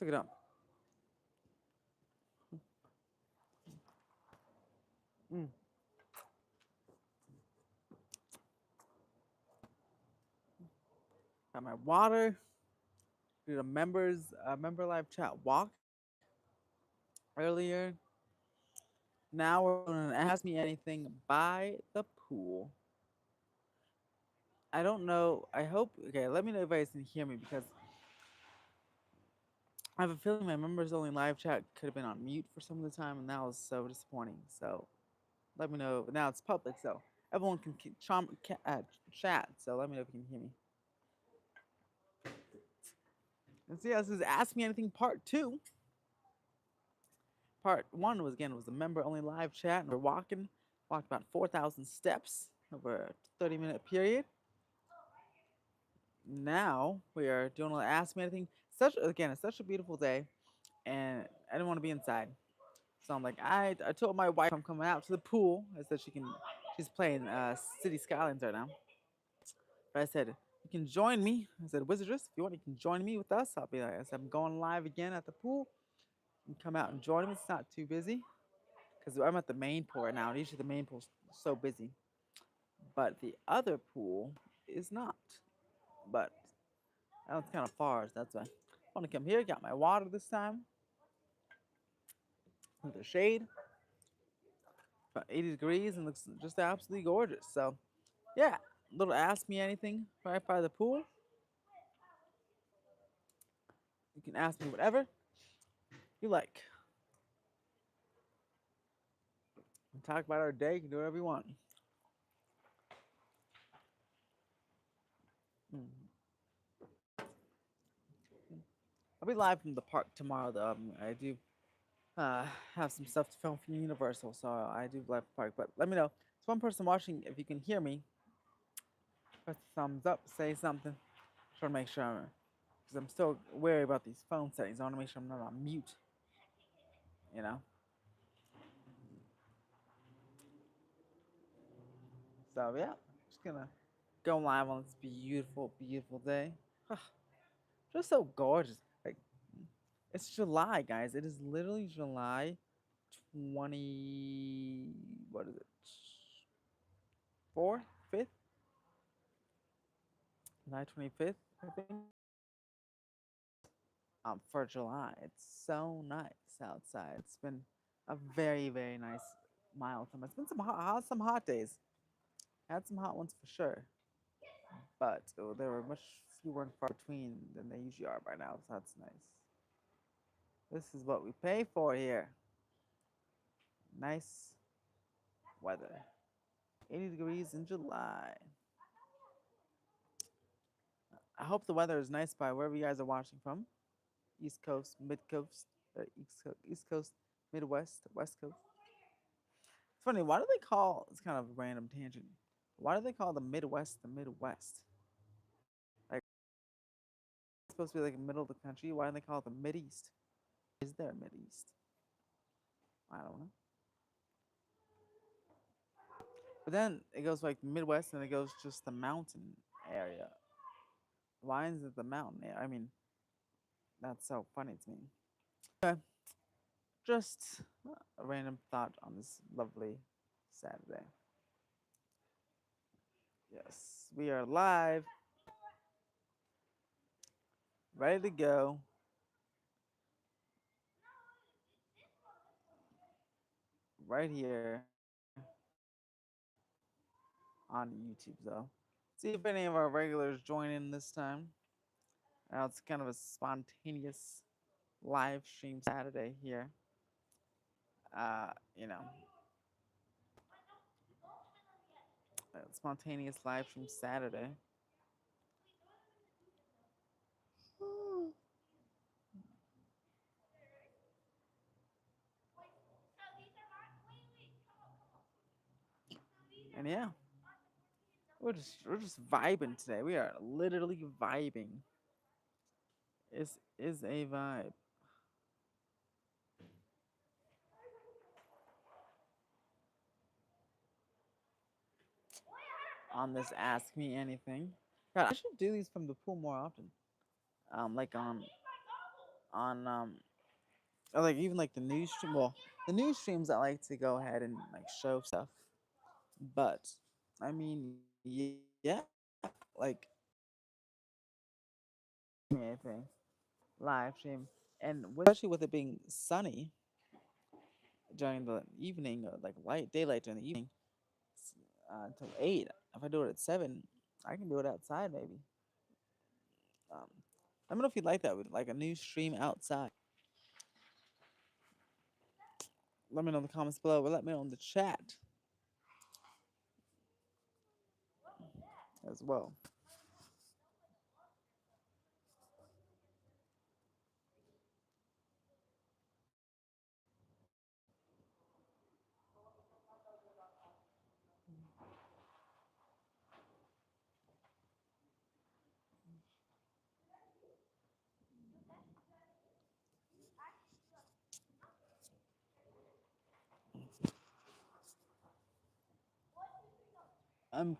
Took it up. Mm. Got my water. Did a member live chat walk earlier. Now we're gonna ask me anything by the pool. I don't know. I hope. Okay, let me know if you guys can hear me because I have a feeling my members only live chat could have been on mute for some of the time, and that was so disappointing. So let me know. Now it's public, so everyone can chat. So let me know if you can hear me. And so yeah, this is Ask Me Anything Part 2. Part 1 was the member only live chat, and we're walked about 4,000 steps over a 30-minute period. Now we are doing a Ask Me Anything. It's such a beautiful day, and I didn't want to be inside. So I'm like, I told my wife I'm coming out to the pool. I said she's playing City Skylines right now. But I said, you can join me. I said, Wizardress, if you want, you can join me with us. I'll be like, I said, I'm going live again at the pool. You can come out and join me. It's not too busy because I'm at the main pool right now. And usually the main pool's so busy. But the other pool is not. But that one's kind of far. So that's why I want to come here. Got my water this time with the shade. About 80 degrees and looks just absolutely gorgeous. So, yeah, little Ask Me Anything right by the pool. You can ask me whatever you like. And talk about our day. You can do whatever you want. Mm. I'll be live from the park tomorrow, though. I do uh, have some stuff to film for Universal, so I do live the park. But let me know. It's one person watching. If you can hear me, press the thumbs up, say something. Trying to make sure because I'm still wary about these phone settings. I want to make sure I'm not on mute. You know. So yeah, just gonna go live on this beautiful, beautiful day. Just so gorgeous. Like it's July, guys. It is literally July 20. What is it? 4th, 5th, July 25th, I think. For July, it's so nice outside. It's been a very, very nice mild summer. It's been some hot days. Had some hot ones for sure, but there were much fewer and far between than they usually are by now. So that's nice. This is what we pay for here. Nice weather. 80 degrees in July. I hope the weather is nice by wherever you guys are watching from. East Coast, Mid Coast, East Coast, Midwest, West Coast. It's funny. Why do they call? It's kind of a random tangent. Why do they call the Midwest the Midwest? Like it's supposed to be like the middle of the country. Why do they call it the Mideast? Is there a Mideast? I don't know. But then it goes like Midwest, and it goes just the mountain area. Why is it the mountain area? I mean, that's so funny to me. Okay, just a random thought on this lovely Saturday. Yes, we are live, ready to go. Right here on YouTube, though. See if any of our regulars join in this time. Now it's kind of a spontaneous live stream Saturday here. You know, spontaneous live stream Saturday. And yeah, we're just vibing today. We are literally vibing. Is a vibe on this Ask Me Anything. God, I should do these from the pool more often. Like on on or like even like the news stream. Well, the news streams I like to go ahead and like show stuff, but I mean, yeah, like anything live stream, and especially with it being sunny during the evening, or like light daylight during the evening, until 8. If I do it at 7, I can do it outside maybe. Um, I don't know if you'd like that, with like a new stream outside. Let me know in the comments below, or let me know in the chat as well. I'm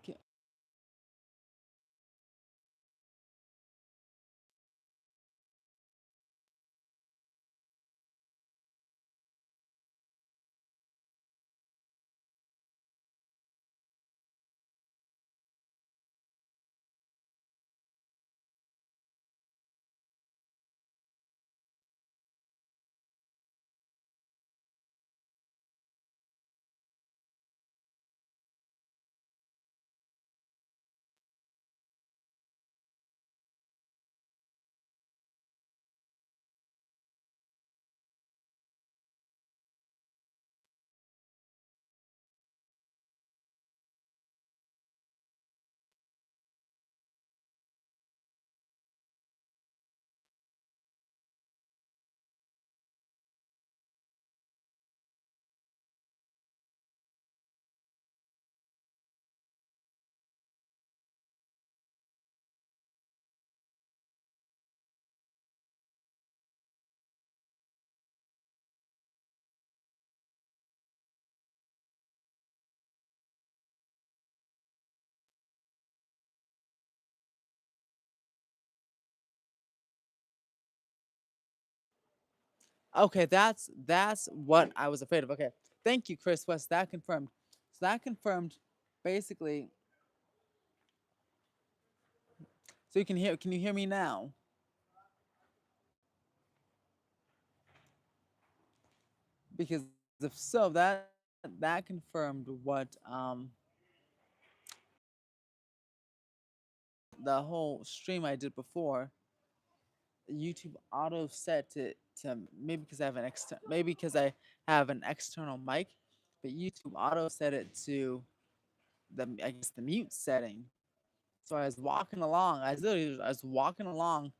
Okay, that's what I was afraid of. Okay, thank you, Chris West. That confirmed. So that confirmed, basically. So you can hear. Can you hear me now? Because if so, that confirmed what the whole stream I did before. YouTube auto set to maybe because I have an maybe because I have an external mic, but YouTube auto set it to the, I guess, the mute setting. So I was walking along. I was walking along.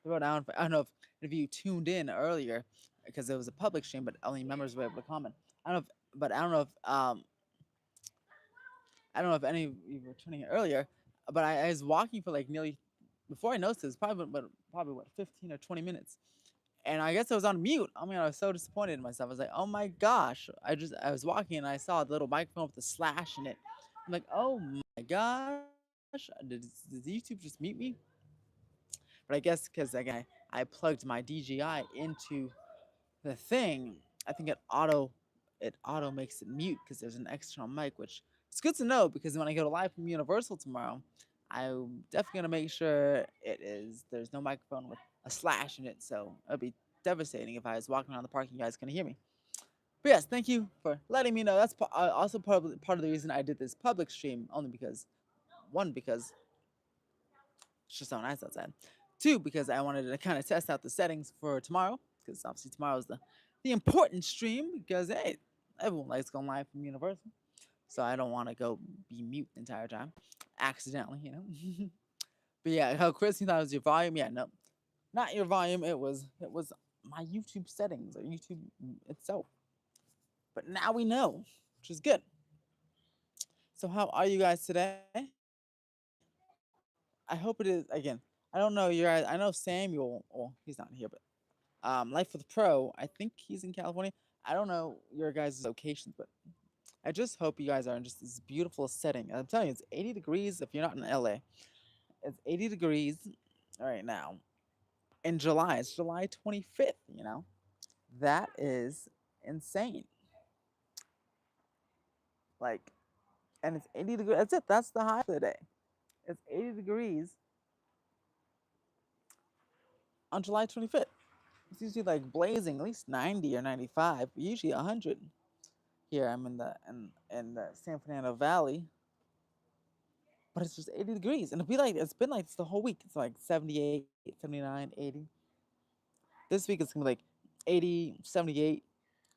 Wrote down. I don't know if you tuned in earlier because it was a public stream, but only members were able to comment. I don't know if, but I don't know if I don't know if any of you were tuning in earlier, but I was walking for like nearly, before I noticed it was probably probably what 15 or 20 minutes, and I guess I was on mute. I mean, I was so disappointed in myself. I was like, oh my gosh! I was walking and I saw the little microphone with the slash in it. I'm like, oh my gosh! Did YouTube just mute me? But I guess because again I plugged my DJI into the thing, I think it auto makes it mute because there's an external mic, which it's good to know because when I go to live from Universal tomorrow, I'm definitely gonna make sure there's no microphone with a slash in it. So it'd be devastating if I was walking around the park and you guys couldn't hear me. But yes, thank you for letting me know. That's also part of the reason I did this public stream, only because one, because it's just so nice outside. Two, because I wanted to kind of test out the settings for tomorrow, because obviously tomorrow is the important stream. Because hey, everyone likes going live from Universal, so I don't want to go be mute the entire time, accidentally, you know. But yeah, how Chris, you thought it was your volume? Yeah, no, not your volume. It was my YouTube settings or YouTube itself. But now we know, which is good. So how are you guys today? I hope it is again. I don't know your guys. I know Samuel. Well, he's not here, but Life with Pro. I think he's in California. I don't know your guys' locations, but I just hope you guys are in just this beautiful setting. I'm telling you, it's 80 degrees if you're not in LA. It's 80 degrees right now, in July. It's July 25th, you know? That is insane. Like, and it's 80 degrees. That's it. That's the high for the day. It's 80 degrees on July 25th. It's usually like blazing, at least 90 or 95, usually 100. Here I'm in the San Fernando Valley, but it's just 80 degrees. And it's been like this the whole week. It's like 78, 79, 80. This week it's gonna be like 80, 78,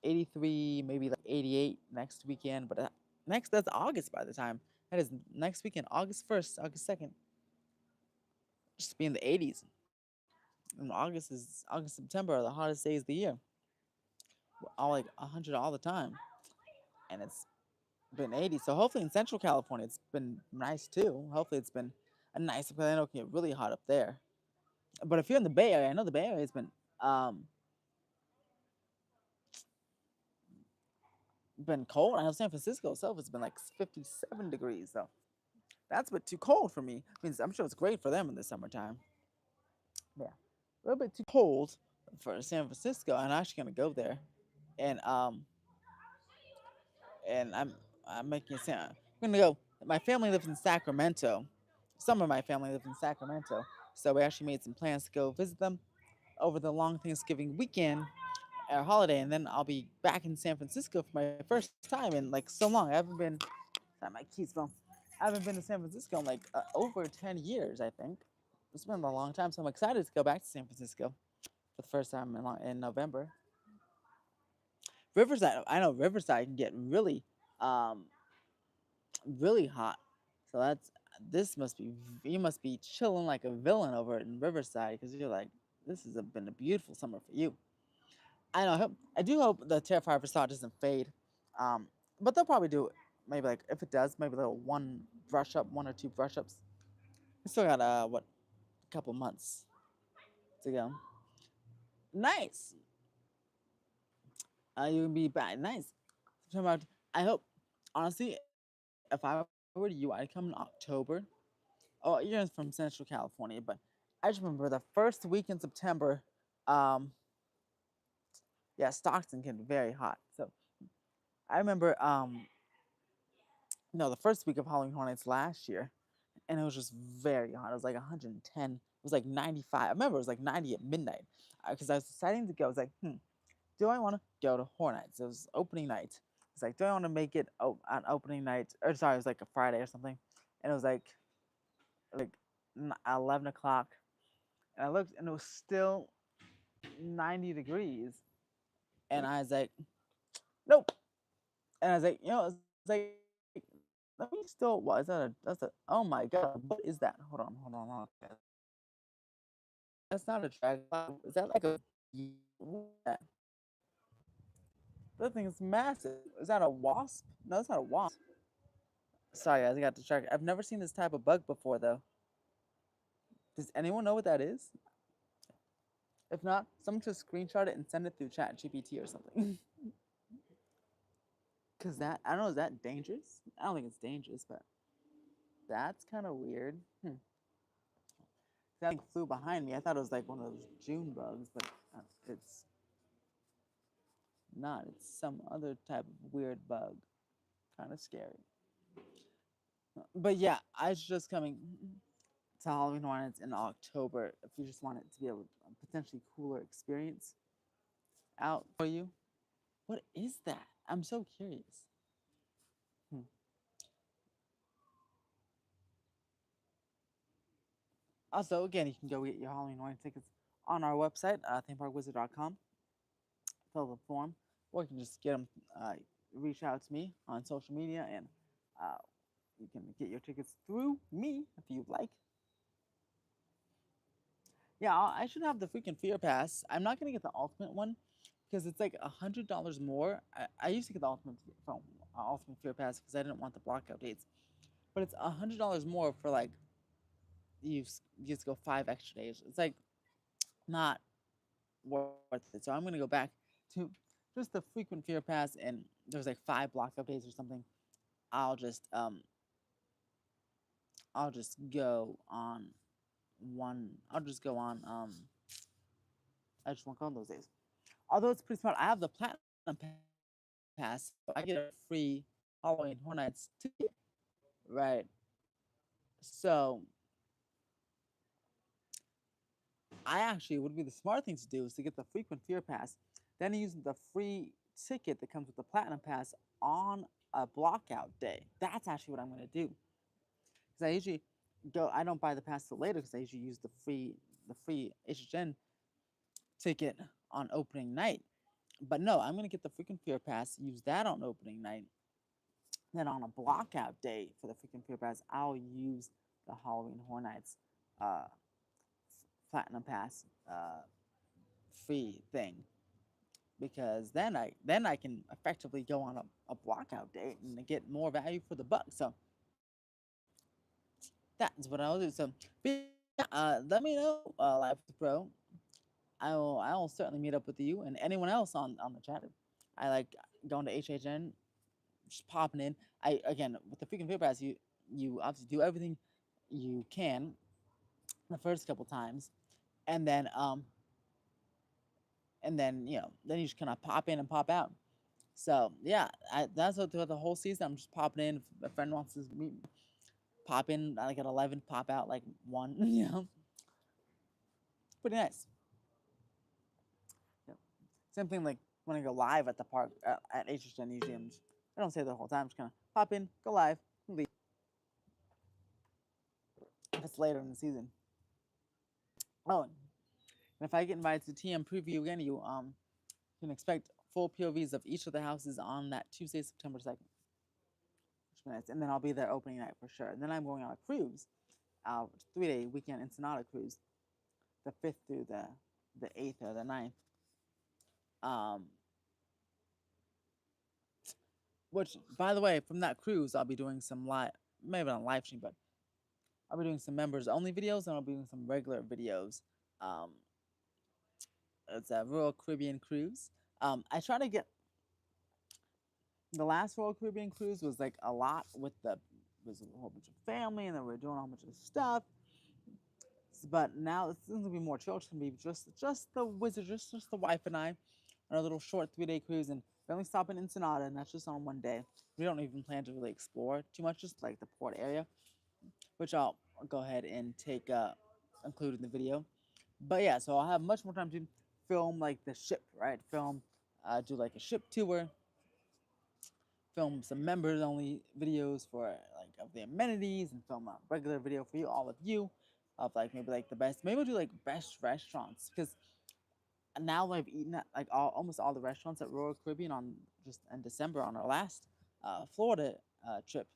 83, maybe like 88 next weekend. But that's August by the time. That is next weekend, August 1st, August 2nd. Just be in the 80s. And August, September are the hottest days of the year. We're all like 100 all the time. And it's been 80. So hopefully in Central California it's been nice too. Hopefully it's been a nice because I know it can get really hot up there. But if you're in the Bay Area, I know the Bay Area has um been cold. I know San Francisco itself has been like 57 degrees. So that's a bit too cold for me. I mean, I'm sure it's great for them in the summertime. Yeah, a little bit too cold for San Francisco. I'm actually gonna go there, and I'm making it sound. I'm gonna go. My family lives in Sacramento. Some of my family lives in Sacramento, so we actually made some plans to go visit them over the long Thanksgiving weekend or holiday, and then I'll be back in San Francisco for my first time in like so long. I haven't been. Sorry, my keys fell. I haven't been to San Francisco in like over 10 years. I think it's been a long time, so I'm excited to go back to San Francisco for the first time in November. Riverside, I know Riverside can get um, really hot. So this must be you must be chilling like a villain over in Riverside because you're like this has been a beautiful summer for you. I know. I do hope the Terrifier facade doesn't fade, um, but they'll probably do it. Maybe like if it does, maybe they'll one or two brush ups. We still got what a couple months to go. Nice. You'll be back. Nice. September, I hope. Honestly, if I were you, I'd come in October. Oh, you're from Central California, but I just remember the first week in September. Um, yeah, Stockton can be very hot. So I remember, no, the first week of Halloween Horror Nights last year, and it was just very hot. It was like 110. It was like 95. I remember it was like 90 at midnight because I was deciding to go. I was like, do I want to go to Horror Nights? It was opening night. It's like, do I want to make it on opening night? Or sorry, it was like a Friday or something, and it was like 11 o'clock, and I looked, and it was still 90 degrees, and I was like, nope. And I was like, it's like, let me still. What is that? That's a. Oh my god, what is that? Hold on. That's not a dragonfly. Is that like a? What is that? That thing is massive. Is that a wasp? No, that's not a wasp. Sorry, guys, I got distracted. I've never seen this type of bug before, though. Does anyone know what that is? If not, someone just screenshot it and send it through Chat GPT or something. Cause that I don't know, is that dangerous? I don't think it's dangerous, but that's kind of weird. That thing flew behind me. I thought it was like one of those June bugs, but it's not. It's some other type of weird bug. Kind of scary. But yeah, I was just coming to Halloween Horror Nights in October. If you just want it to be a potentially cooler experience out for you. What is that? I'm so curious. Hmm. Also, again, you can go get your Halloween Horror Nights tickets on our website, themeparkwizard.com. Fill the form, or you can just get them. Reach out to me on social media, and uh, you can get your tickets through me if you like. Yeah, I should have the freaking Fear Pass. I'm not gonna get the ultimate one because it's like $100 more. I used to get the ultimate Fear Pass because I didn't want the blockout dates, but it's $100 more for like you just go 5 extra days. It's like not worth it. So I'm gonna go back to just the frequent Fear Pass, and there's like 5 block updates or something. I'll just um I'll just go on one. I'll just go on I just won't go on those days. Although it's pretty smart, I have the platinum pass, so I get a free Halloween Horror Nights ticket, right? So I actually would be the smart thing to do is to get the frequent fear pass, then use the free ticket that comes with the platinum pass on a blockout day. That's actually what I'm gonna do. Because I usually go, I don't buy the pass till later because I usually use the free HHN ticket on opening night. But no, I'm gonna get the freaking fear pass, use that on opening night. Then on a blockout day for the freaking fear pass, I'll use the Halloween Horror Nights uh, platinum pass free thing because then I can effectively go on a blockout date and get more value for the buck. So that's what I'll do. So but yeah, let me know, Life with Pro. I will certainly meet up with you and anyone else on the chat. I like going to HHN, just popping in. I again with the freaking fear pass, you obviously do everything you can the first couple times, and then then you just kind of pop in and pop out. So yeah, that's what throughout the whole season. I'm just popping in. If a friend wants to meet, pop in like at 11, pop out like 1. Pretty nice. Yeah. Same thing like when I go live at the park at HHN museums. I don't stay the whole time. Just kind of pop in, go live, leave. If it's later in the season. Oh, and if I get invited to TM preview again, you can expect full POVs of each of the houses on that Tuesday, September 2nd. Which is nice. And then I'll be there opening night for sure. And then I'm going on a cruise, 3-day weekend Ensenada cruise, the 5th through the 8th or the 9th. Um, which, by the way, from that cruise, I'll be doing some live, maybe not live stream, but I'll be doing some members only videos and I'll be doing some regular videos. Um, it's a Royal Caribbean cruise. I try to get the last Royal Caribbean cruise was like a lot with the was a whole bunch of family and then we are doing a whole bunch of stuff. But now it's gonna be more chill. It's gonna be just the wizard, just the wife and I on a little short 3-day cruise, and we only stop in Ensenada, and that's just on one day. We don't even plan to really explore too much, just like the port area, which I'll go ahead and take include in the video. But yeah, so I'll have much more time to film like the ship, right? Do like a ship tour, film some members only videos for like of the amenities, and film a regular video for you, all of you, of like maybe like the best. Maybe we'll do like best restaurants because now I've eaten at like almost all the restaurants at Royal Caribbean on just in December on our last Florida trip.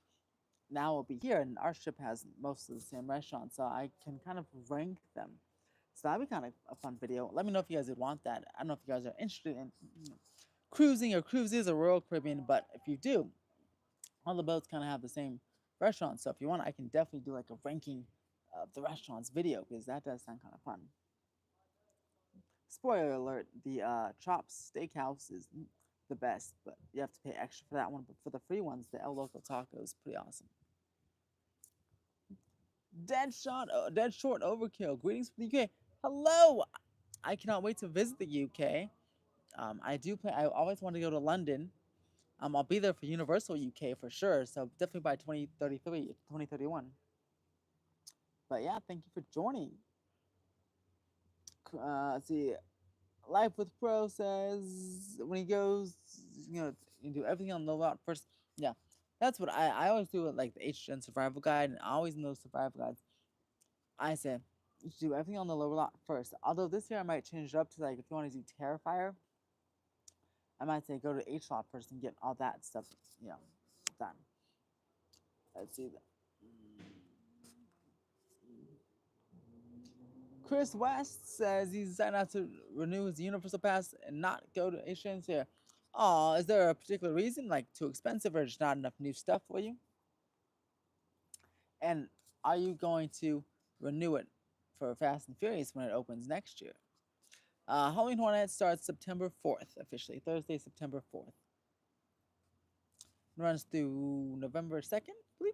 Now we'll be here, and our ship has most of the same restaurants, so I can kind of rank them. So that'd be kind of a fun video. Let me know if you guys would want that. I don't know if you guys are interested in cruising or cruises or Royal Caribbean, but if you do, all the boats kind of have the same restaurants. So if you want, I can definitely do like a ranking of the restaurants video because that does sound kind of fun. Spoiler alert: the Chops Steakhouse is the best, but you have to pay extra for that one. But for the free ones, the El Loco Taco is pretty awesome. Dead short overkill. Greetings from the UK. Hello. I cannot wait to visit the UK. I do play. I always want to go to London. I'll be there for Universal UK for sure. So definitely by 2033, 2031. But yeah, thank you for joining. Let's see. Life with Pro says when he goes, you do everything on the lot first. Yeah, that's what I always do with like the HN survival guide, and always in those survival guides, I say you should do everything on the lower lot first. Although this year I might change it up to like if you want to do Terrifier, I might say go to H lot first and get all that stuff, you know, done. Let's see. Chris West says he's decided not to renew his Universal Pass and not go to HN's here. Oh, is there a particular reason, like too expensive or just not enough new stuff for you? And are you going to renew it for Fast and Furious when it opens next year? Halloween Horror Nights starts September 4th, officially. Thursday, September 4th. It runs through November 2nd, I believe.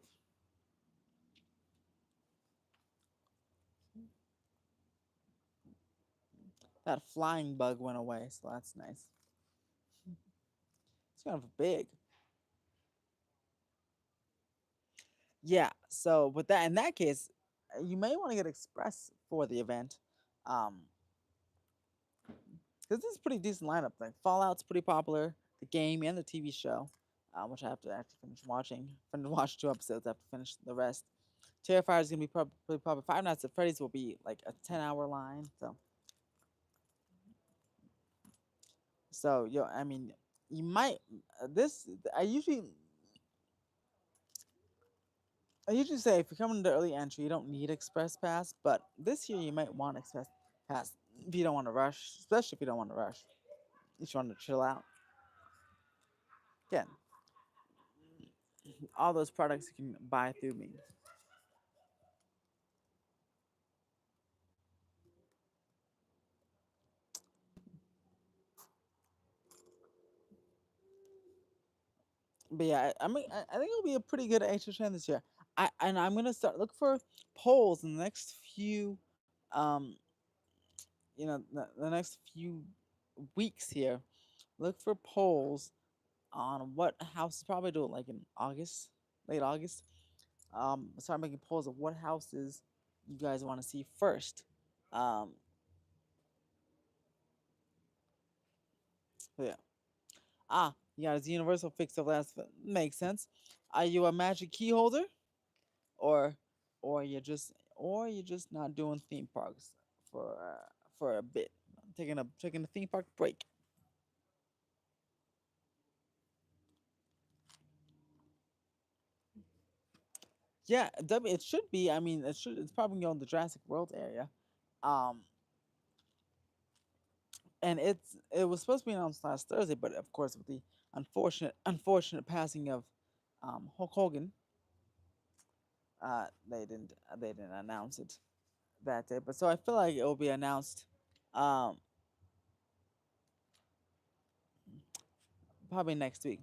That flying bug went away, so that's nice. It's kind of big. Yeah. So, with that, in that case, you may want to get Express for the event, because this is a pretty decent lineup. Like Fallout's pretty popular, the game and the TV show, which I have to actually finish watching. Finish watch 2 episodes. I have to finish the rest. Terrifier is gonna be probably probably Five Nights at Freddy's will be like a 10-hour line. So yo, I mean, you might this. I usually say if you're coming to early entry, you don't need Express Pass, but this year you might want Express Pass if you don't want to rush, especially if you don't want to rush. If you want to chill out. Again, all those products you can buy through me. But yeah, I mean, I think it'll be a pretty good extra trend this year. I'm gonna start look for polls in the next few, um, the next few weeks here. Look for polls on what houses probably do it like in August, late August. Start making polls of what houses you guys want to see first. Um, so yeah. You got his universal fix of last. Makes sense. Are you a magic key holder, or you're just not doing theme parks for a bit, taking a theme park break? Yeah, it should be. I mean, it's probably on the Jurassic World area. Um, and it was supposed to be announced last Thursday, but of course, with the unfortunate passing of Hulk Hogan, they didn't announce it that day. But so I feel like it will be announced, um, probably next week.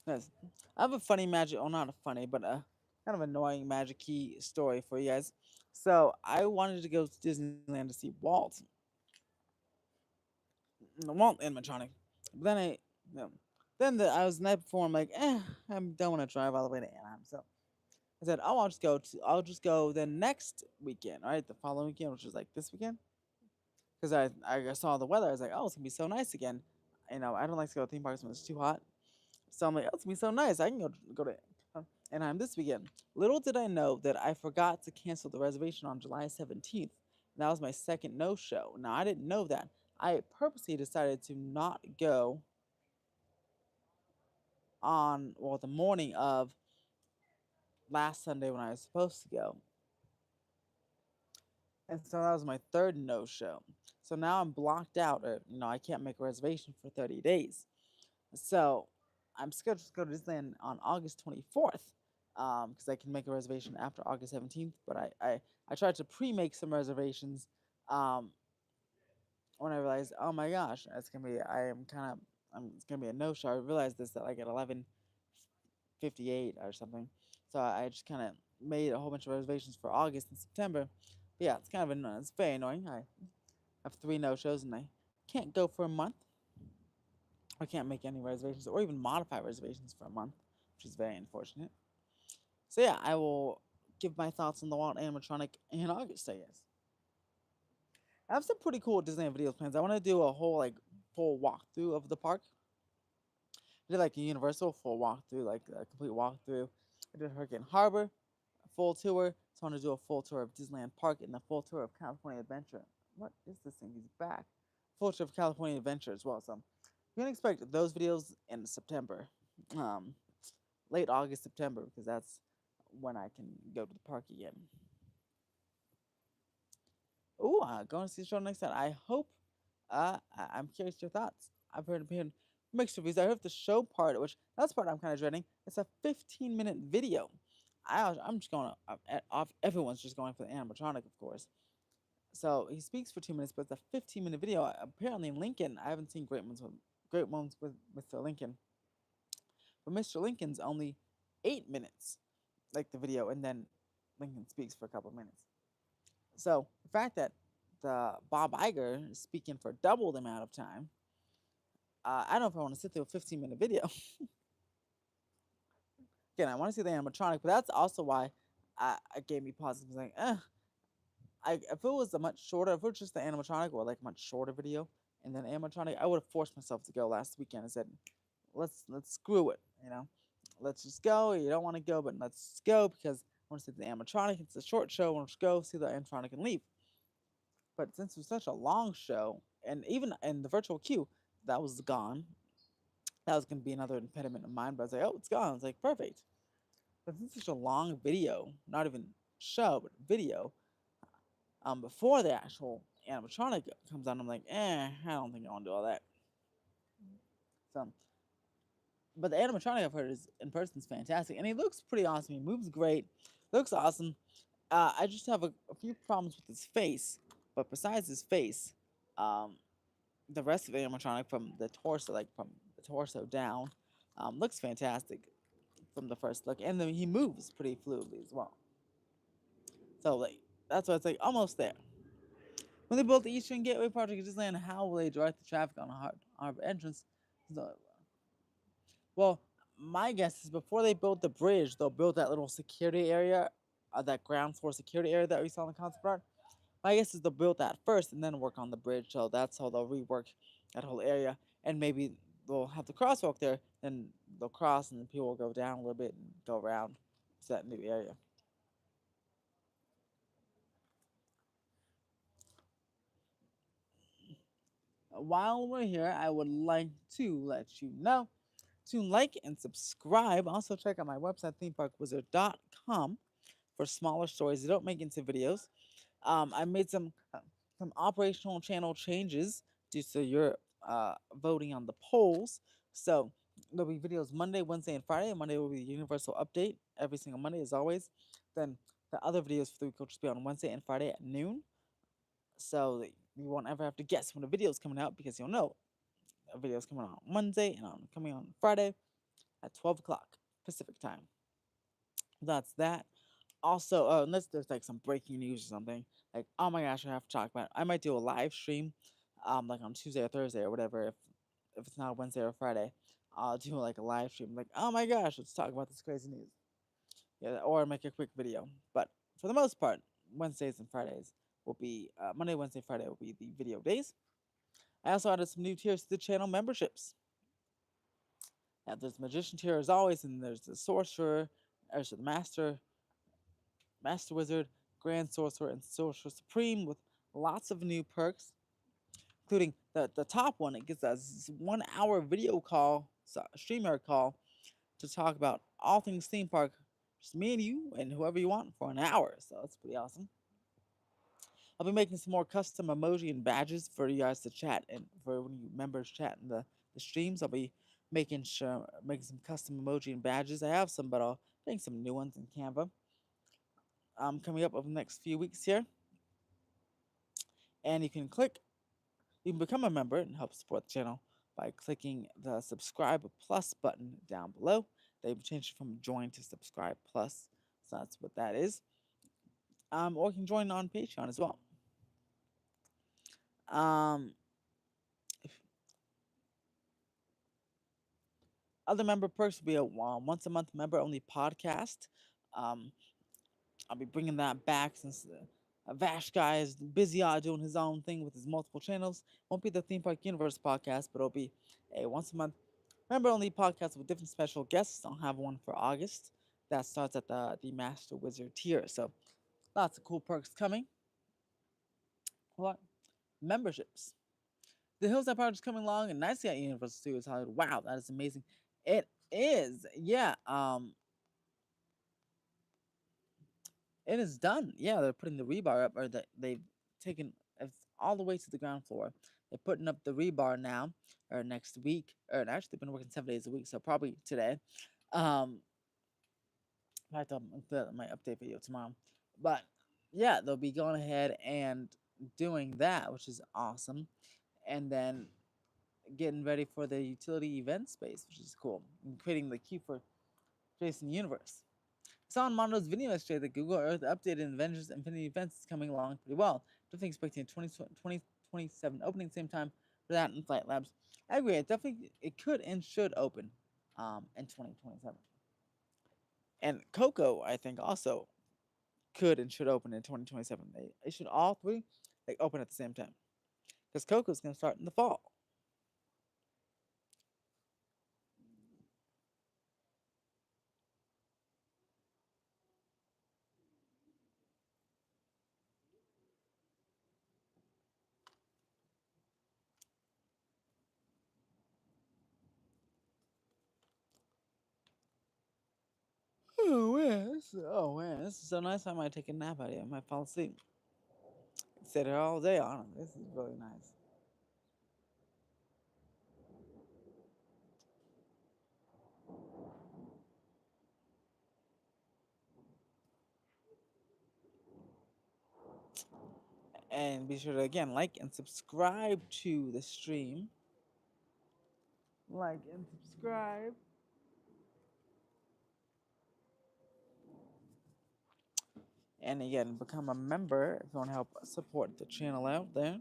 Yes. I have a funny magic, oh, not a funny, but a kind of annoying magic key story for you guys. So I wanted to go to Disneyland to see Walt animatronic. But then you know, I was the night before. I'm like, I don't want to drive all the way to Anaheim. So I said, oh, I'll just go the next weekend, all right, the following weekend, which is like this weekend, because I saw the weather. I was like, oh, it's gonna be so nice again. I don't like to go to theme parks when it's too hot. So I'm like, oh, it's gonna be so nice. I can go to Anaheim this weekend. Little did I know that I forgot to cancel the reservation on July 17th. And that was my second no show. Now I didn't know that. I purposely decided to not go on the morning of last Sunday when I was supposed to go. And so that was my third no show. So now I'm blocked out, or I can't make a reservation for 30 days. So I'm scheduled to go to Disneyland on August 24th, because I can make a reservation after August 17th. But I tried to pre-make some reservations, um, when I realized, oh my gosh, it's gonna be a no show. I realized this at like at 11:58 or something. So I just kind of made a whole bunch of reservations for August and September. But yeah, it's kind of annoying. It's very annoying. I have three no shows and I can't go for a month. I can't make any reservations or even modify reservations for a month, which is very unfortunate. So yeah, I will give my thoughts on the Walt animatronic in August, I guess. I have some pretty cool Disney videos plans. I want to do a whole like full walkthrough of the park. I did like a Universal full walkthrough, like a complete walkthrough. I did Hurricane Harbor, a full tour. So I want to do a full tour of Disneyland Park and the full tour of California Adventure. What is this thing? He's back. Full tour of California Adventure as well. So you can expect those videos in September, um, late August, September, because that's when I can go to the park again. Ooh, going to see the show next time. I hope. I'm curious your thoughts. I've heard mixed reviews. I heard the show part, which that's part I'm kind of dreading. It's a 15-minute video. I'm just going off. Everyone's just going for the animatronic, of course. So he speaks for 2 minutes, but it's a 15-minute video. Apparently, Lincoln. I haven't seen great moments with Mr. Lincoln, but Mr. Lincoln's only 8 minutes, like the video, and then Lincoln speaks for a couple of minutes. So the fact that the Bob Iger speaking for double the amount of time. I don't know if I want to sit through a 15-minute video. Again, I want to see the animatronic, but that's also why I gave me pause. I was like, if it was a much shorter, if it was just the animatronic or like a much shorter video and then animatronic, I would have forced myself to go last weekend and said, let's screw it, let's just go. You don't want to go, but let's go because I want to see the animatronic. It's a short show. Let's go see the animatronic and leave. But since it was such a long show, and even in the virtual queue, that was gone. That was going to be another impediment of mine. But I was like, oh, it's gone. I was like, perfect. But since it's such a long video, not even show, but video, before the actual animatronic comes out, I'm like, I don't think I want to do all that. So, but the animatronic I've heard is in person is fantastic, and he looks pretty awesome. He moves great, looks awesome. I just have a few problems with his face, but besides his face, um, the rest of the animatronic from the torso, like from the torso down, looks fantastic from the first look, and then he moves pretty fluidly as well. So like that's why it's like almost there. When they built the Eastern Gateway project at Disneyland, how will they direct the traffic on Harbor entrance? So, well, my guess is before they build the bridge, they'll build that little security area, that ground floor security area that we saw in the concept art. My guess is they'll build that first and then work on the bridge. So that's how they'll rework that whole area. And maybe they'll have the crosswalk there, then they'll cross and then people will go down a little bit and go around to that new area. While we're here, I would like to let you know to like and subscribe. Also, check out my website, themeparkwizard.com, for smaller stories that don't make into videos. I made some operational channel changes due to your voting on the polls. So there'll be videos Monday, Wednesday, and Friday. Monday will be the universal update every single Monday, as always. Then the other videos for the week will just be on Wednesday and Friday at noon. So that you won't ever have to guess when a video is coming out because you'll know a video is coming out on Wednesday and coming on Friday at 12 o'clock Pacific time. That's that. Also, unless there's like some breaking news or something, like oh my gosh, I have to talk about it. I might do a live stream, like on Tuesday or Thursday or whatever. If it's not Wednesday or Friday, I'll do like a live stream, like oh my gosh, let's talk about this crazy news. Yeah, or make a quick video. But for the most part, Wednesdays and Fridays will be Monday, Wednesday, Friday will be the video days. I also added some new tiers to the channel memberships. Now, there's magician tier as always, and there's the sorcerer, there's the master wizard, grand sorcerer, and sorcerer supreme with lots of new perks, including the top one. It gives us 1 hour video call, so streamer call to talk about all things theme park. Just me and you and whoever you want for an hour. So that's pretty awesome. I'll be making some more custom emoji and badges for you guys to chat and for when you members chat in the streams. I'll be making some custom emoji and badges. I have some, but I'll make some new ones in Canva. Coming up over the next few weeks here. And you can become a member and help support the channel by clicking the subscribe plus button down below. They've changed it from join to subscribe plus. So that's what that is. Or you can join on Patreon as well. Um, Other member perks will be a once a month member only podcast. Um, I'll be bringing that back since Vash guy is busy out doing his own thing with his multiple channels. Won't be the Theme Park Universe podcast, but it'll be a once a month member only podcast with different special guests. I'll have one for August that starts at the Master Wizard tier. So lots of cool perks coming. What? Memberships. The Hillside Project is coming along and nicely at Universal Studios Hollywood. Wow, that is amazing. It is. Yeah. It is done. Yeah, they're putting the rebar up, or they've taken it all the way to the ground floor. They're putting up the rebar now, or next week, or actually they've been working 7 days a week, so probably today. Um, I have to upload my update video tomorrow, but yeah, they'll be going ahead and doing that, which is awesome, and then getting ready for the utility event space, which is cool, and creating the queue for Jason Universe. I saw on Mondo's video yesterday that Google Earth updated Avengers Infinity Events is coming along pretty well. Definitely expecting a 2027 opening same time for that and Flight Labs. I agree. It could and should open in 2027. And Coco, I think, also could and should open in 2027. They should all three like open at the same time because Coco's gonna start in the fall. Oh man, this is so nice. I might take a nap out of it. I might fall asleep. Sit here all day on it. This is really nice. And be sure to again like and subscribe to the stream. Like and subscribe. And again, become a member if you want to help support the channel out there.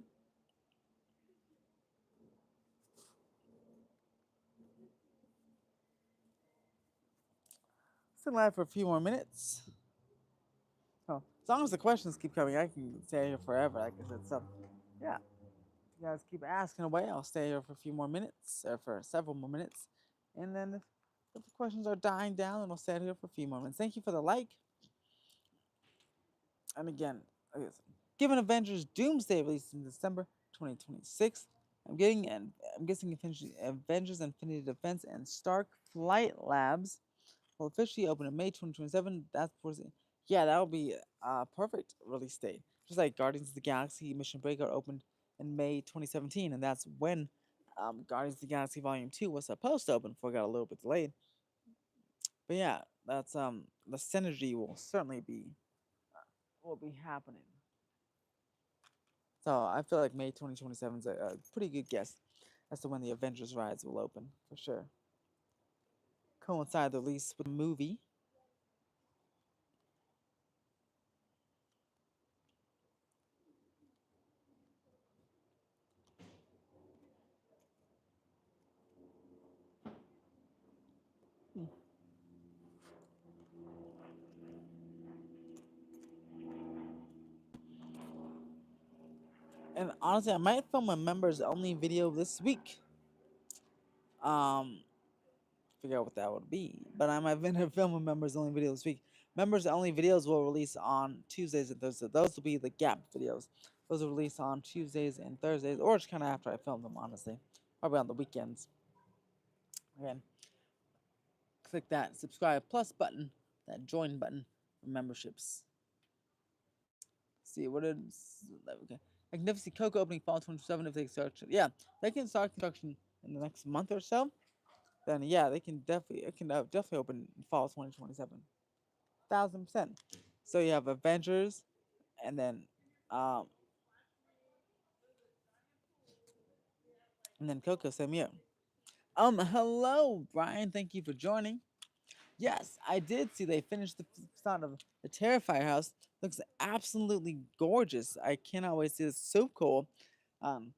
Still live for a few more minutes. Oh, as long as the questions keep coming, I can stay here forever. Like I said, so yeah, if you guys keep asking away, I'll stay here for a few more minutes, or for several more minutes. And then if the questions are dying down, then I'll stay here for a few more minutes. Thank you for the like. And again, I guess, given Avengers Doomsday released in December 2026, I'm guessing Avengers Infinity Defense and Stark Flight Labs will officially open in May 2027. Yeah, that'll be a perfect release date. Just like Guardians of the Galaxy Mission Breakout opened in May 2017, and that's when Guardians of the Galaxy Volume 2 was supposed to open before it got a little bit delayed. But yeah, that's the synergy will be happening. So I feel like May 2027 is a pretty good guess as to when the Avengers rides will open for sure. Coincide the release with the movie. And honestly, I might film a members only video this week. Um, Figure out what that would be. But I might film a members only video this week. Members only videos will release on Tuesdays and Thursdays. Those will be the gap videos. Those will release on Tuesdays and Thursdays, or just kind of after I film them, honestly. Probably on the weekends. Again, click that subscribe plus button, that join button for memberships. See what is okay. Magnificent Coco opening fall 27 if they start. Yeah, they can start construction in the next month or so. Then yeah, they can definitely definitely open in fall 2027. 1000%. So you have Avengers, and um then Coco same year. Hello Brian, thank you for joining. Yes, I did see they finished the facade of the Terrifier house. Looks absolutely gorgeous. I cannot wait to see this. So cool. Um,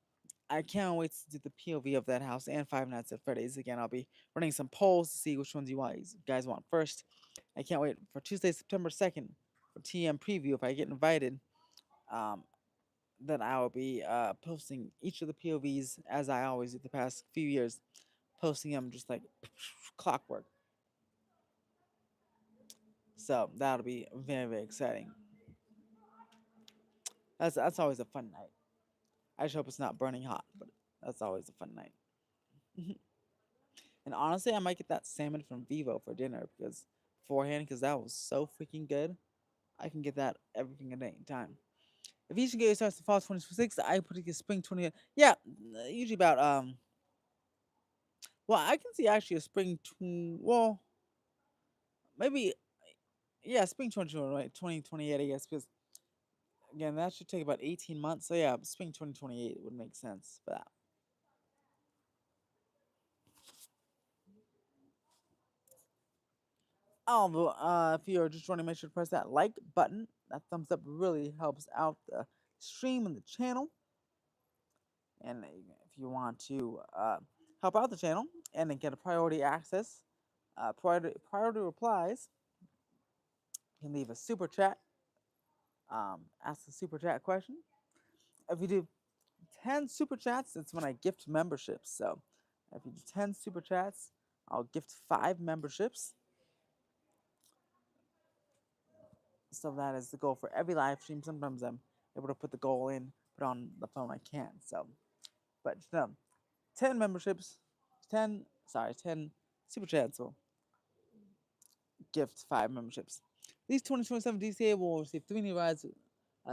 I can't wait to do the POV of that house and Five Nights at Freddy's. Again, I'll be running some polls to see which ones you guys want first. I can't wait for Tuesday, September 2nd for TM preview. If I get invited, um, then I will be posting each of the POVs as I always do the past few years, posting them just like clockwork. So that'll be very, very exciting. That's always a fun night. I just hope it's not burning hot, but that's always a fun night. And honestly, I might get that salmon from Vivo for dinner because that was so freaking good. I can get that everything at any time. If each game starts to fall 2026, I put it spring 20. Yeah, usually about Well, I can see actually a well, maybe yeah, spring 2020, right? 2028, I guess, because again, that should take about 18 months. So yeah, spring 2028 would make sense for that. Although, if you're just trying to make sure to press that like button, that thumbs up really helps out the stream in the channel, and if you want to help out the channel and then get a priority access, priority replies, you can leave a super chat, ask a super chat question. If you do 10 super chats, that's when I gift memberships. So if you do 10 super chats, I'll gift 5 memberships. So that is the goal for every live stream. Sometimes I'm able to put the goal in, but on the phone I can't. So, but no, 10 memberships, 10 super chats will gift 5 memberships. These 2027 DCA will receive 3 new rides.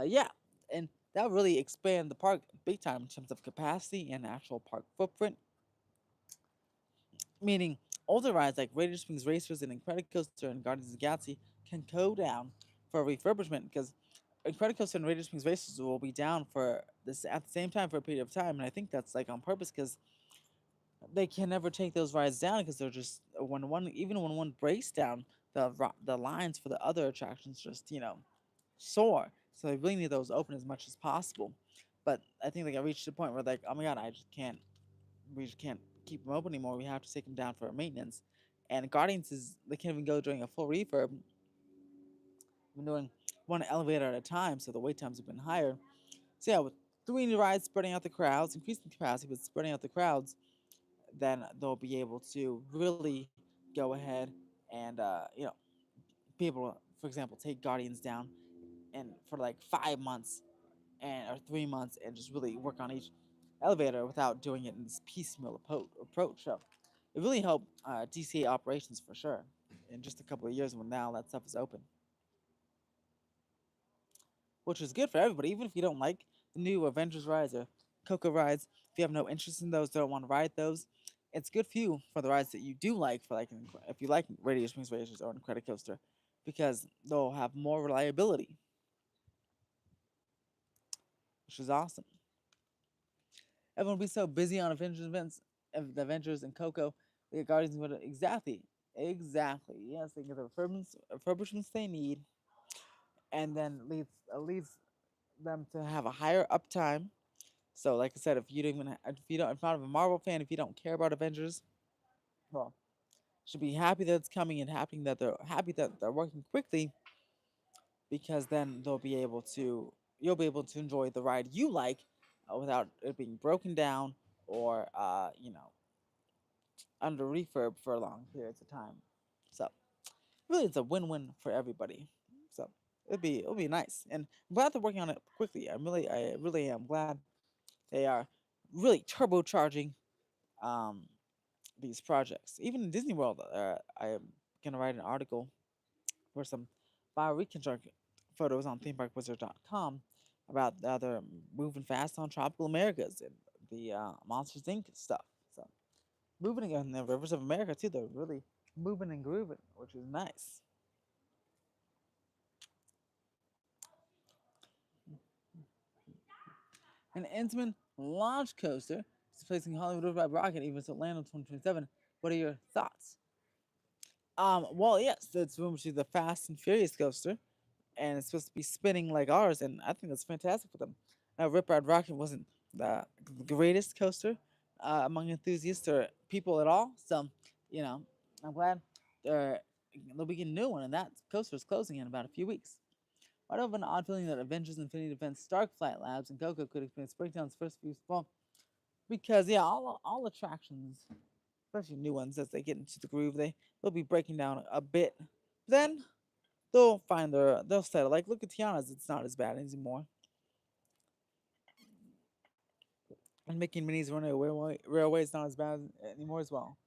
Yeah, and that'll really expand the park big time in terms of capacity and actual park footprint. Meaning, older rides like Radiator Springs Racers and Incredicoaster and Guardians of the Galaxy can go down for refurbishment because Incredicoaster and Radiator Springs Racers will be down for this at the same time for a period of time, and I think that's like on purpose because they can never take those rides down because they're just when one even when one breaks down, the lines for the other attractions just soar. So they really need those open as much as possible. But I think they got reached a point where like, oh my god, we just can't keep them open anymore. We have to take them down for maintenance. And Guardians is they can't even go during a full refurb. We've been doing one elevator at a time, so the wait times have been higher. So yeah, with 3 new rides spreading out the crowds, increasing capacity, but spreading out the crowds, then they'll be able to really go ahead and be able to, for example, take Guardians down and for like 5 months and or 3 months and just really work on each elevator without doing it in this piecemeal approach. So it really helped DCA operations for sure in just a couple of years when now that stuff is open, which is good for everybody. Even if you don't like the new Avengers rides or Coco rides, if you have no interest in those, don't want to ride those, it's good for you for the rides that you do like. For like, if you like Radiator Springs Racers or Incredicoaster, because they'll have more reliability, which is awesome. Everyone will be so busy on Avengers events, the Avengers and Coco, the Guardians would exactly. Yes, they get the refurbishments they need, and then leads them to have a higher uptime. So, like I said, if not a Marvel fan, if you don't care about Avengers, well, should be happy that it's coming and happy that they're working quickly because then you'll be able to enjoy the ride you like without it being broken down or under refurb for long periods of time. So really, it's a win-win for everybody. So it'll be nice, and I'm glad they're working on it quickly. I really am glad they are really turbocharging um, these projects. Even in Disney World, I am gonna write an article for some bioreconstruct photos on themeparkwizard.com about how they're moving fast on Tropical Americas and the Monsters Inc. stuff. So moving in the rivers of America too. They're really moving and grooving, which is nice. An Intamin launch coaster is placing Hollywood River Rocket even to Orlando 2027. What are your thoughts? Well, yes, it's rumored to be the Fast and Furious coaster, and it's supposed to be spinning like ours, and I think that's fantastic for them. Now, Rip Ride Rocket wasn't the greatest coaster among enthusiasts or people at all, so you know, I'm glad they're they'll be getting a new one, and that coaster is closing in about a few weeks. I have an odd feeling that Avengers Infinity Defense, Stark Flight Labs, and Coco could experience breakdowns first few well, because yeah, all attractions, especially new ones, as they get into the groove, they'll be breaking down a bit. Then they'll settle. Like look at Tiana's, it's not as bad anymore. And making Minis Runaway Railway is not as bad anymore as well.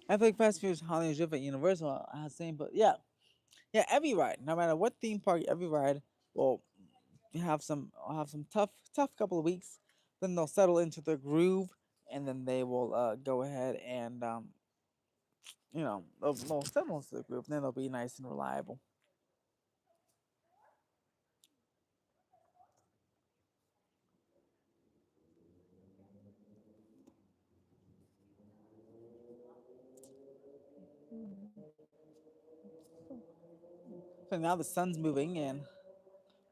I feel like Fast and Furious Hollywood Drift at Universal has the same, but yeah, yeah, every ride, no matter what theme park, every ride will have some tough couple of weeks. Then they'll settle into their groove, and then they will go ahead and they'll settle into the groove. And then they'll be nice and reliable. So now the sun's moving, and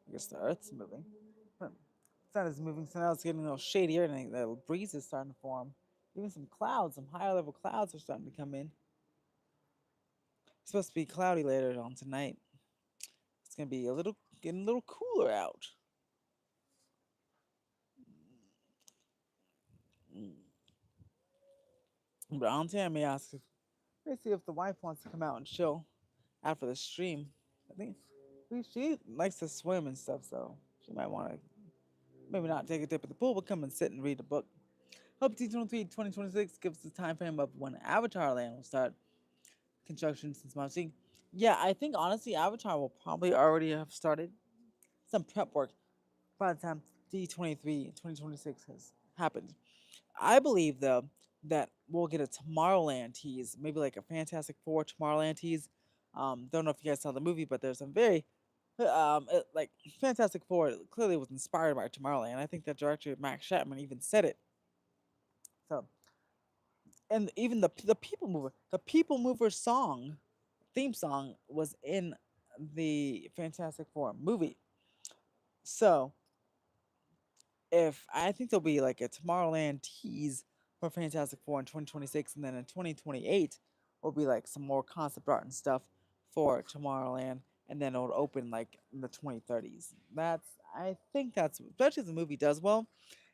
I guess the Earth's moving. Huh. Sun is moving, so now it's getting a little shadier, and the breeze is starting to form. Even some clouds, some higher level clouds are starting to come in. It's supposed to be cloudy later on tonight. It's gonna be getting a little cooler out. Mm. But Auntie, I may ask if let's see if the wife wants to come out and chill after the stream. I think she likes to swim and stuff, so she might want to maybe not take a dip at the pool, but come and sit and read a book. Hope T23 2026 gives the time frame of when Avatar Land will start construction since March. Yeah, I think honestly, Avatar will probably already have started some prep work by the time D23 2026 has happened. I believe though that we'll get a Tomorrowland tease, maybe like a Fantastic Four Tomorrowland tease. Don't know if you guys saw the movie, but there's some very like Fantastic Four clearly was inspired by Tomorrowland. I think that director Max Chapman even said it. So, and even the People Mover song, theme song was in the Fantastic Four movie. So if I think there'll be like a Tomorrowland tease for Fantastic Four in 2026, and then in 2028 will be like some more concept art and stuff for Tomorrowland, and then it'll open like in the 2030s. I think that's especially if the movie does well.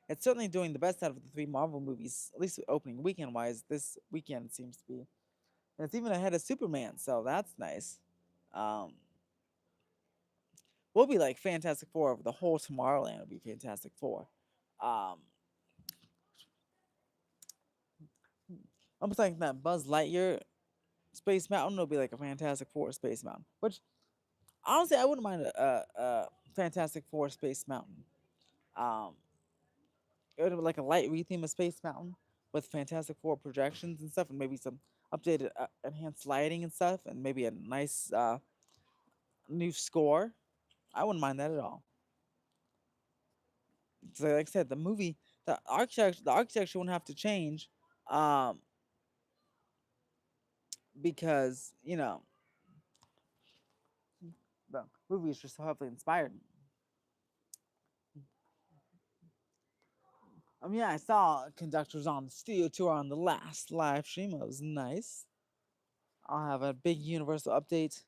It's certainly doing the best out of the three Marvel movies, at least opening weekend wise. This weekend seems to be, and it's even ahead of Superman, so that's nice. Um, we'll be like Fantastic Four over the whole Tomorrowland will be Fantastic Four. Um, almost like that Buzz Lightyear Space Mountain will be like a Fantastic Four Space Mountain. Which honestly, I wouldn't mind a Fantastic Four Space Mountain. Um, it would be like a light retheme of Space Mountain with Fantastic Four projections and stuff, and maybe some updated, enhanced lighting and stuff, and maybe a nice new score. I wouldn't mind that at all. So like I said, the architecture won't have to change, um, because the movie is just so heavily inspired. Yeah, I saw conductors on the studio tour on the last live stream. It was nice. I'll have a big Universal update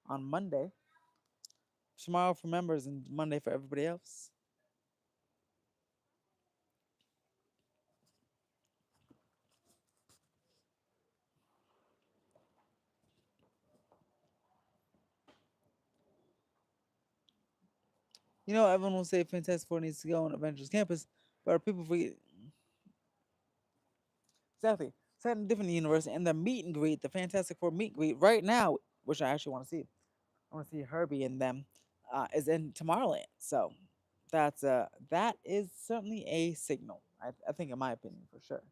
on Monday. Tomorrow for members and Monday for everybody else. Everyone will say Fantastic Four needs to go on Avengers Campus, but people forget exactly. Set in a different universe, and the meet and greet, the Fantastic Four meet and greet right now, which I actually want to see. I want to see Herbie and them, is in Tomorrowland. So that is certainly a signal. I think, in my opinion, for sure.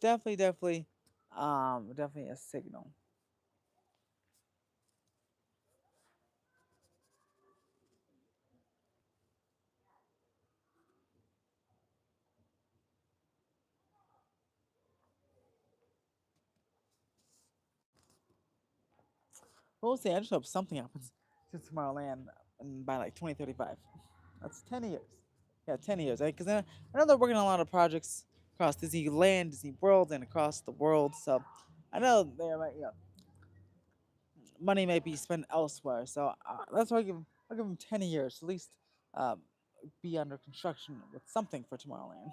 Definitely a signal. We'll see. I just hope something happens to Tomorrowland by like 2035. That's 10 years. Yeah, 10 years. Because I know they're working on a lot of projects across Disneyland, Disney World, and across the world. So I know money may be spent elsewhere. So that's why I'll give them 10 years to at least um, be under construction with something for Tomorrowland.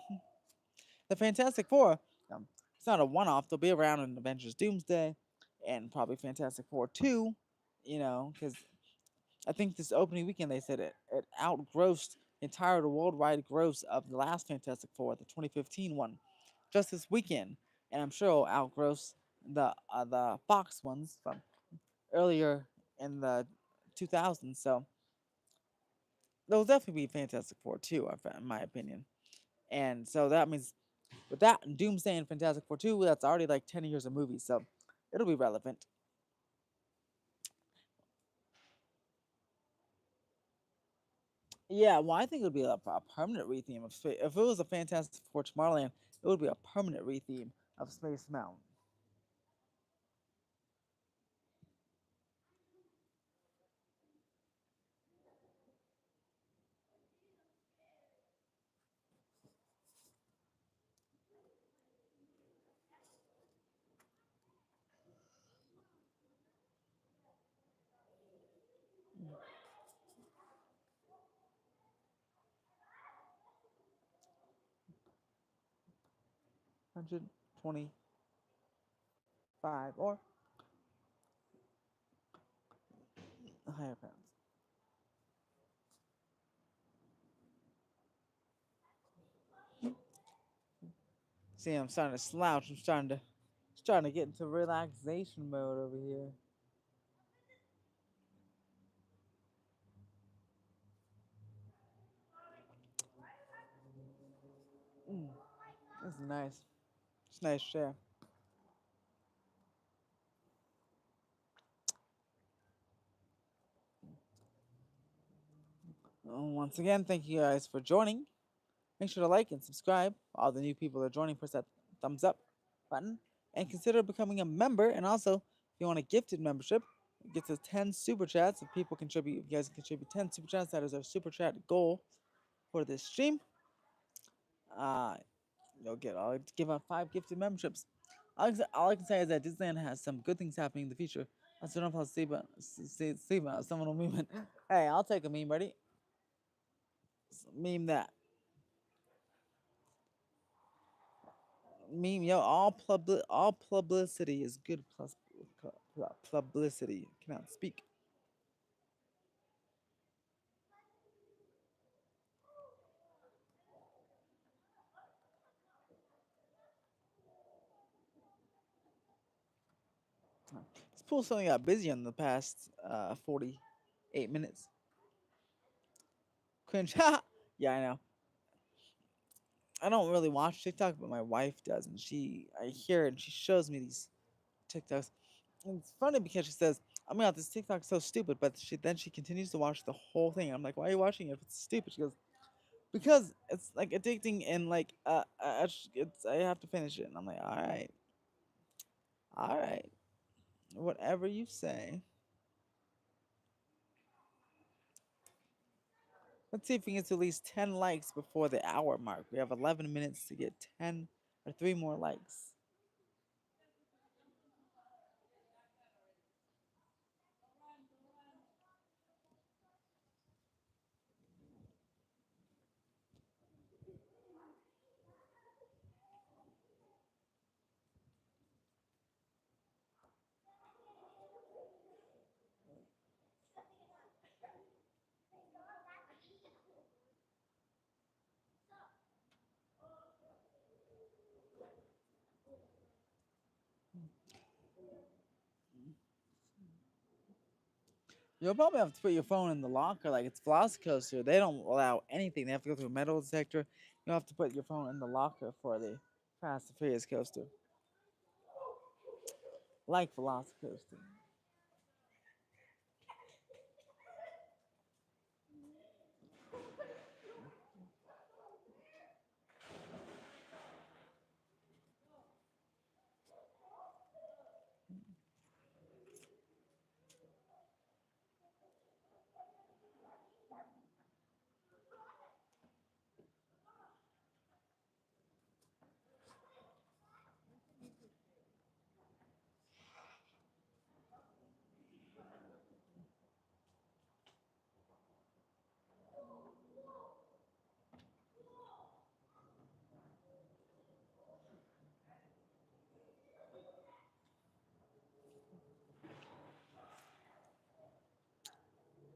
The Fantastic Four, it's not a one-off. They'll be around in Avengers Doomsday, and probably Fantastic Four 2. Because I think this opening weekend they said it outgrossed entire worldwide gross of the last Fantastic Four, the 2015 one, just this weekend, and I'm sure it'll outgross the Fox ones from earlier in the 2000s. So there'll definitely be Fantastic Four too, in my opinion. And so that means with that Doomsday and Fantastic Four 2, that's already like 10 years of movies, so it'll be relevant. Yeah, well, I think it would be a permanent retheme of space. If it was a Fantastic Four Tomorrowland, it would be a permanent retheme of Space Mountain. 125 or higher pounds. See, I'm starting to slouch. I'm starting to get into relaxation mode over here. Mm, this is nice. It's a nice share. Once again, thank you guys for joining. Make sure to like and subscribe. All the new people that are joining, press that thumbs up button and consider becoming a member. And also, if you want a gifted membership, it gets us 10 super chats. If people contribute, if you guys contribute 10 super chats, that is our super chat goal for this stream. Uh, I'll give out 5 gifted memberships. All I can say is that Disneyland has some good things happening in the future. I still don't know if I'll see about someone will meme it. Hey, I'll take a meme. Ready? Meme that. Meme, yo, all publicity is good plus publicity. Cannot speak. This pool suddenly got busy in the past 48 minutes. Cringe. Yeah, I know. I don't really watch TikTok, but my wife does, and I hear it, and she shows me these TikToks. And it's funny because she says, "Oh my god, this TikTok's so stupid," but she continues to watch the whole thing. I'm like, "Why are you watching it if it's stupid?" She goes, "Because it's like addicting and like it's I have to finish it." And I'm like, all right, whatever you say." Let's see if we can get to at least 10 likes before the hour mark. We have 11 minutes to get 10 or 3 more likes. You'll probably have to put your phone in the locker like it's Velocicoaster. They don't allow anything. They have to go through a metal detector. You'll have to put your phone in the locker for the Fast and Furious coaster. Like Velocicoaster.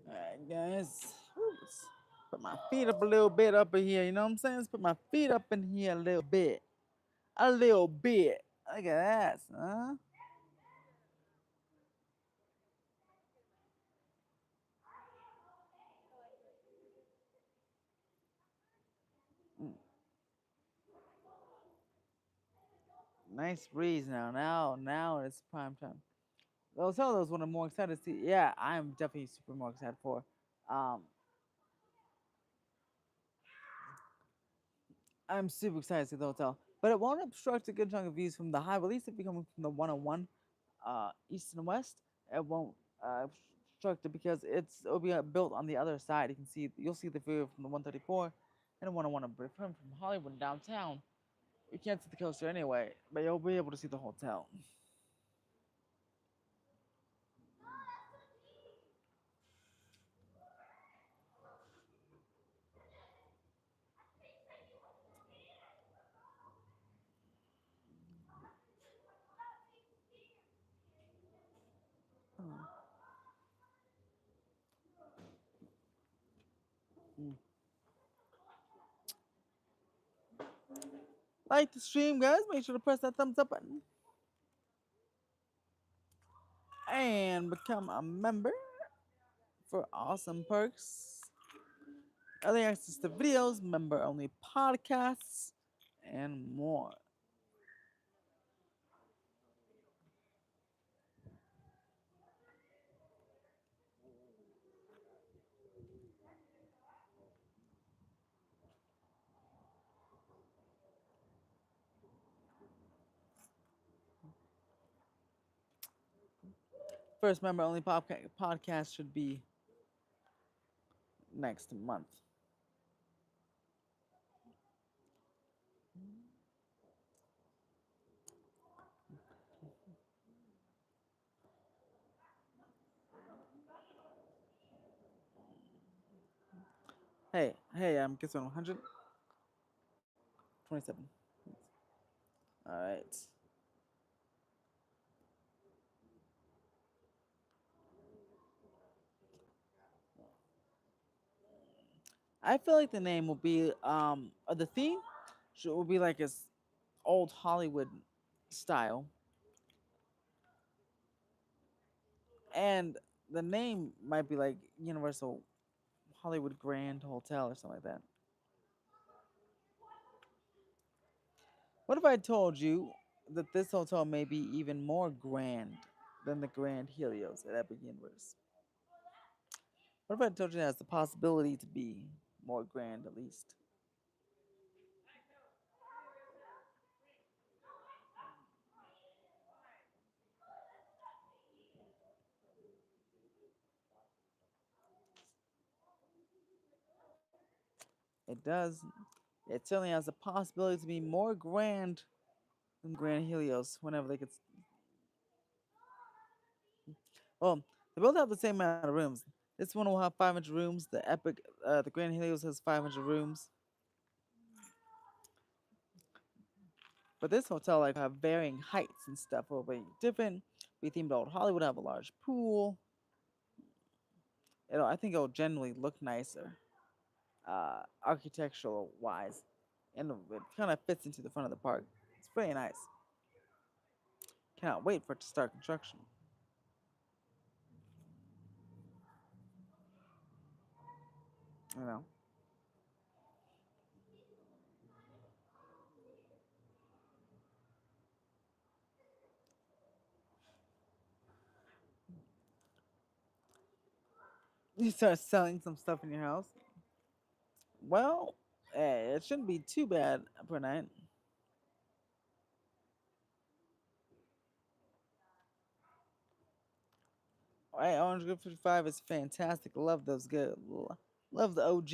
Alright, guys. Oops. Put my feet up a little bit up in here. You know what I'm saying? Let's put my feet up in here a little bit. A little bit. Look at that, huh? Mm, nice breeze now. Now it's prime time. Those are those one I'm more excited to see. Yeah, I'm definitely super more excited for. Um, I'm super excited to see the hotel, but it won't obstruct a good chunk of views from the high. At least if you're coming from the 101, east and west, it won't obstruct it because it'll be built on the other side. You'll see the view from the 134 and the 101. But if you're from Hollywood downtown, you can't see the coaster anyway, but you'll be able to see the hotel. Oh, mm. Like the stream, guys. Make sure to press that thumbs up button and become a member for awesome perks. Early access to videos, member only podcasts, and more. First member only podcast should be next month. Hey, I'm guess 127. All right. I feel like the name will be or the theme will be like this old Hollywood style, and the name might be like Universal Hollywood Grand Hotel or something like that. What if I told you that this hotel may be even more grand than the Grand Helios at Epic Universe? What if I told you it has the possibility to be more grand at least? It does. It certainly has the possibility to be more grand than Grand Helios whenever they could. Well, they both have the same amount of rooms. This one will have 500 rooms. The Grand Helios has 500 rooms. But this hotel like have varying heights and stuff. Will be different. Be themed old Hollywood. Have a large pool. I think it'll generally look nicer, architectural wise, and it kind of fits into the front of the park. It's pretty nice. Cannot wait for it to start construction. You know, you start selling some stuff in your house. Well, it shouldn't be too bad per night. All right, Orange Grove 55 is fantastic. Love those good. Love the OG.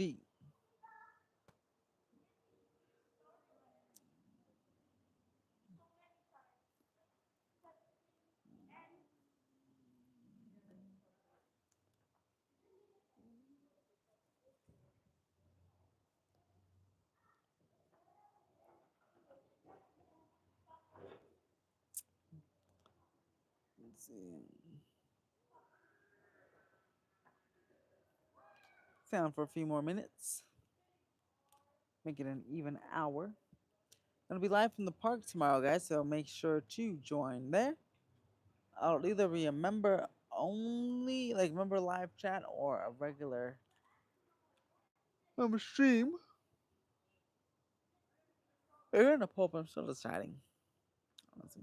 Let's see. down for a few more minutes. Make it an even hour. Gonna be live from the park tomorrow, guys, so make sure to join there. I'll either be a member only, like member live chat, or a regular stream. They're in a poll, but I'm still deciding. Let's see.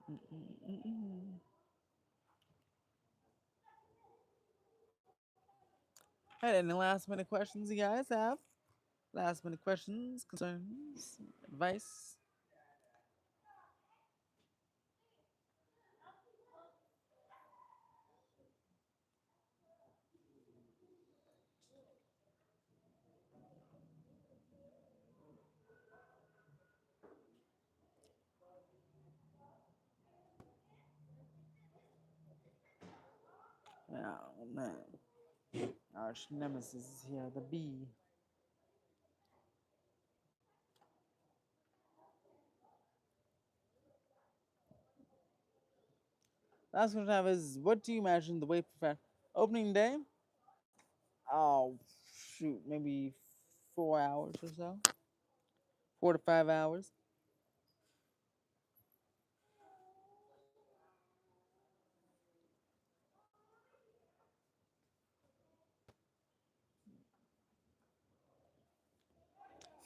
Mm-mm-mm-mm. Hey, any last minute questions you guys have? Last minute questions, concerns, advice? Oh man, arch nemesis is here, the bee. Last question I have is, what do you imagine the wait for opening day? Oh, shoot, maybe 4 hours or so, 4 to 5 hours.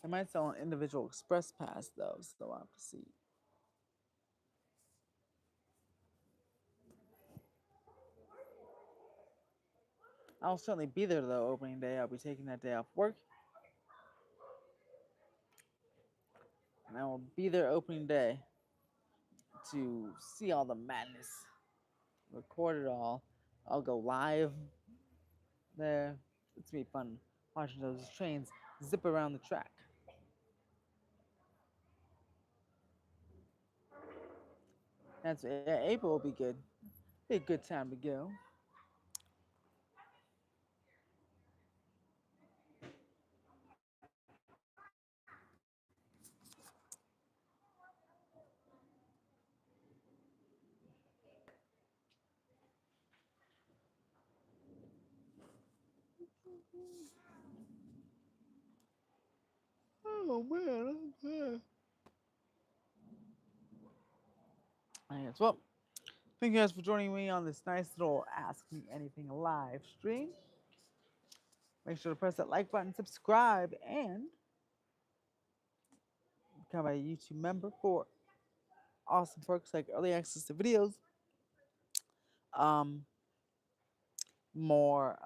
I might sell an individual express pass though, so I'll have to see. I'll certainly be there though. Opening day, I'll be taking that day off work, and I will be there opening day to see all the madness, record it all. I'll go live there. It's gonna be fun watching those trains zip around the track. That's yeah, April will be good. Be a good time to go. Oh man. Yes. Well, thank you guys for joining me on this nice little Ask Me Anything live stream. Make sure to press that like button, subscribe, and become a YouTube member for awesome perks like early access to videos, um, more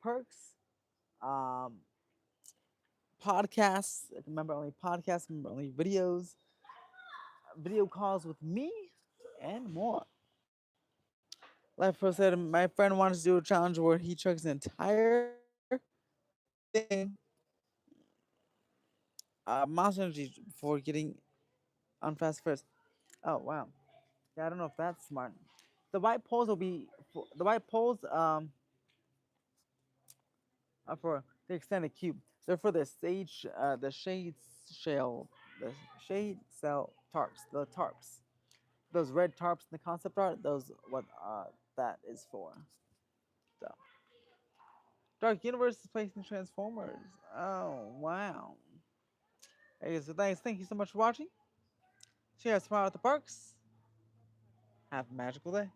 perks, um, podcasts, like member only podcasts, member only videos, video calls with me, and more. Like I said, my friend wanted to do a challenge where he chugs an entire thing Monster Energy before getting on fast first. Oh wow. Yeah, I don't know if that's smart. The white poles will be the white poles are for the extended cube. They're for the shell, the shade cell tarps, the tarps. Those red tarps in the concept art. Those what that is for. So Dark Universe is placed in Transformers. Oh wow. Hey, so thanks. Thank you so much for watching. See you guys tomorrow at the parks. Have a magical day.